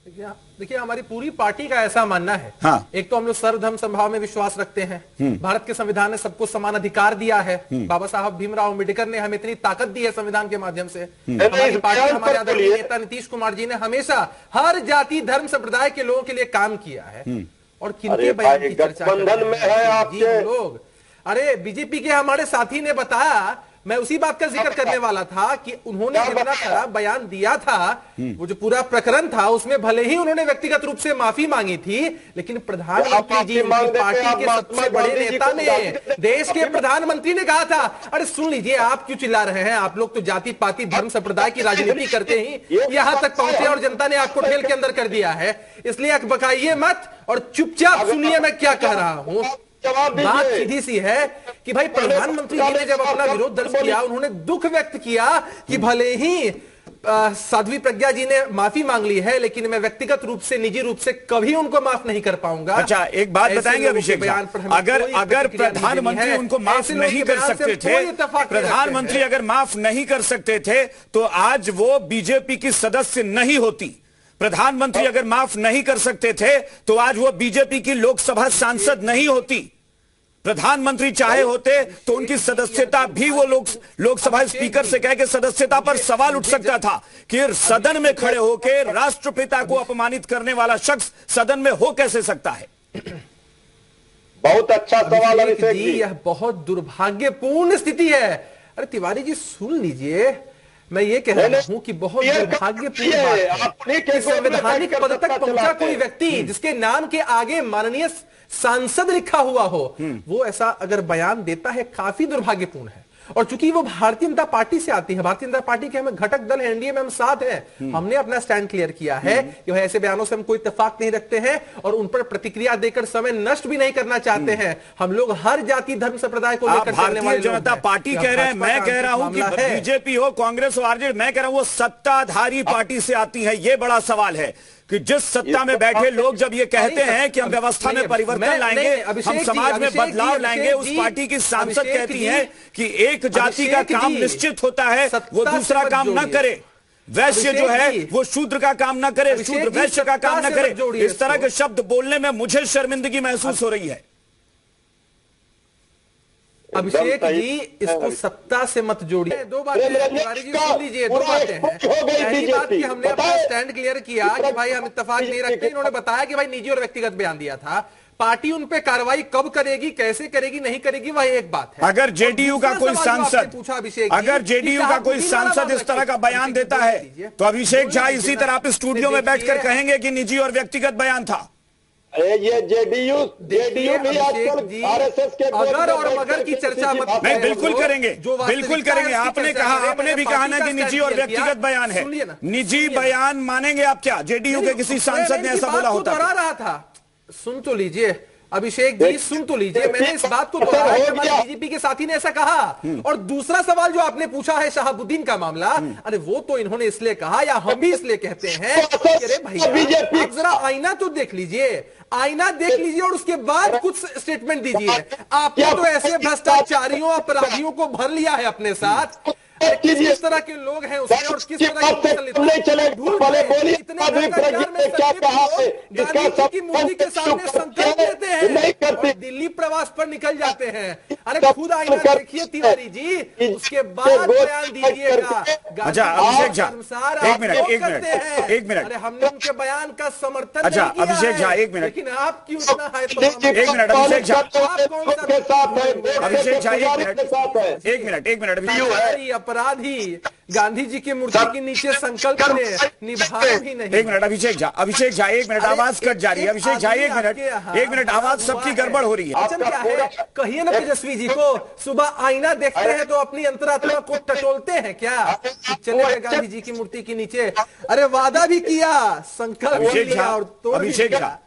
देखिए हमारी पूरी पार्टी का ऐसा मानना है। हाँ। एक तो हम लोग सर्वधर्म समभाव में विश्वास रखते हैं। भारत के संविधान ने सबको समान अधिकार दिया है। बाबा साहब भीमराव अम्बेडकर ने हमें इतनी ताकत दी है संविधान के माध्यम से। हमारी पार्टी, हमारे आदरणीय नेता नीतीश कुमार जी ने हमेशा हर जाति धर्म संप्रदाय के लोगों के लिए काम किया है। और किनके बयान की चर्चा गठबंधन में है आपके लोग? अरे बीजेपी के हमारे साथी ने बताया, मैं उसी बात का जिक्र करने वाला था कि उन्होंने इतना खराब बयान दिया था। वो जो पूरा प्रकरण था उसमें भले ही उन्होंने व्यक्तिगत रूप से माफी मांगी थी, लेकिन प्रधानमंत्री जी, उनकी पार्टी के सबसे बड़े नेता ने, देश के प्रधानमंत्री ने कहा था, अरे सुन लीजिए, आप क्यों चिल्ला रहे हैं? आप लोग तो जाति पाति धर्म संप्रदाय की राजनीति करते ही यहां तक पहुंचे और जनता ने आपको जेल के अंदर कर दिया है। इसलिए अकबकाइए मत और चुपचाप सुनिए मैं क्या कह रहा हूं। बात सीधी सी है कि भाई प्रधानमंत्री जी ने जब अपना विरोध दर्ज किया, उन्होंने दुख व्यक्त किया कि भले ही साध्वी प्रज्ञा जी ने माफी मांग ली है, लेकिन मैं व्यक्तिगत रूप से, निजी रूप से कभी उनको माफ नहीं कर पाऊंगा। अच्छा, एक बात बताएंगे अभिषेक, अगर प्रधानमंत्री उनको माफ नहीं कर सकते थे, प्रधानमंत्री अगर माफ नहीं कर सकते थे तो आज वो बीजेपी की सदस्य नहीं होती। प्रधानमंत्री अगर माफ नहीं कर सकते थे तो आज वो बीजेपी की लोकसभा सांसद नहीं होती। प्रधानमंत्री चाहे होते तो उनकी सदस्यता भी वो लोकसभा स्पीकर से कह के सदस्यता पर सवाल उठ सकता था कि सदन में खड़े होकर राष्ट्रपिता को अपमानित करने वाला शख्स सदन में हो कैसे सकता है? बहुत अच्छा सवाल अभिषेक जी, यह बहुत दुर्भाग्यपूर्ण स्थिति है। अरे तिवारी जी सुन लीजिए, मैं ये कह रहा हूं कि बहुत दुर्भाग्यपूर्ण बात है कि संवैधानिक पद तक पहुंचा कोई व्यक्ति जिसके नाम के आगे माननीय सांसद लिखा हुआ हो, वो ऐसा अगर बयान देता है, काफी दुर्भाग्यपूर्ण है। और चूंकि वो भारतीय जनता पार्टी से आती है, भारतीय जनता पार्टी के हम घटक दल है, एनडीए में हम साथ हैं, हमने अपना स्टैंड क्लियर किया है कि ऐसे बयानों से हम कोई इत्तेफाक नहीं रखते हैं और उन पर प्रतिक्रिया देकर समय नष्ट भी नहीं करना चाहते हैं। हम लोग हर जाति धर्म संप्रदाय को लेकर चलने वाले जनता पार्टी कह रहे हैं, मैं कह रहा हूं कि बीजेपी हो, कांग्रेस हो, आरजेडी, मैं कह रहा हूं वो सत्ताधारी पार्टी से आती है। ये बड़ा सवाल है कि जिस सत्ता में बैठे लोग जब ये कहते हैं कि हम व्यवस्था में परिवर्तन लाएंगे, हम समाज में बदलाव लाएंगे, उस पार्टी की सांसद कहती हैं कि एक जाति का काम निश्चित होता है, वो दूसरा काम ना करे। वैश्य जो है वो शूद्र का काम ना करे, शूद्र वैश्य का काम ना करे। इस तरह के शब्द बोलने में मुझे शर्मिंदगी महसूस हो रही है। अभिषेक जी, इसको सत्ता से मत जोड़िए। दो बातें तिवारी जी सुन लीजिए, दो बातें हैं। पहली बात कि हमने अपना स्टैंड क्लियर किया कि भाई हम इत्तेफाक नहीं रखते। इन्होंने बताया कि भाई निजी और व्यक्तिगत बयान दिया था। पार्टी उन पे कार्रवाई कब करेगी, कैसे करेगी, नहीं करेगी, वह एक बात है। अगर जेडीयू का कोई सांसद पूछा अभिषेक, अगर जेडीयू का कोई सांसद इस तरह का बयान देता है तो अभिषेक झा इसी तरह आप स्टूडियो में बैठकर कहेंगे कि निजी और व्यक्तिगत बयान था। ये जेडीयू भी आजकल आरएसएस के अगर और मगर की चर्चा मत। नहीं, बिल्कुल करेंगे, बिल्कुल करेंगे। आपने कहा, आपने भी कहा ना कि निजी और व्यक्तिगत बयान है। निजी बयान मानेंगे आप क्या? जेडीयू के किसी सांसद ने ऐसा बोला होता? दोहरा रहा था, सुन तो लीजिए अभिषेक जी, सुन तो लीजिए। मैंने इस बात को दोहराया कि हमारे बीजेपी के साथी ने ऐसा कहा। और दूसरा सवाल जो आपने पूछा है शहाबुद्दीन का मामला, अरे वो तो इन्होंने इसलिए कहा, या हम भी इसलिए कहते हैं, अरे भैया आप जरा आईना तो देख लीजिए, आईना देख लीजिए और उसके बाद कुछ स्टेटमेंट दीजिए। आपने तो ऐसे भ्रष्टाचारियों, अपराधियों को भर लिया है अपने साथ। किस तरह के लोग हैं उसमें और किस तरह की मूर्ति के सामने संकल्प लेते हैं और दिल्ली प्रवास पर निकल जाते हैं। अरे खुद आईना देखिए तिवारी जी, उसके बाद बयान दीजिएगा। अच्छा अभिषेक झा, एक मिनट। अरे हमने उनके बयान का समर्थन। अच्छा अभिषेक झा, एक मिनट, लेकिन आप क्यों इतना है? एक मिनट अभिषेक झा, अभिषेक झा, एक मिनट। अपराधी गांधी जी की मूर्ति के नीचे संकल्प ने निभाया ही नहीं। एक मिनट अभिषेक झा, एक मिनट, आवाज कट जा रही है। अभिषेक झा एक मिनट, आवाज सबकी गड़बड़ हो रही है। क्या है? कहिए ना तेजस्वी जी को, सुबह आईना देखते हैं तो अपनी अंतरात्मा को टटोलते हैं क्या? चले गए गांधी जी की मूर्ति के नीचे, अरे वादा भी किया, संकल्प लिया और तोड़ दिया।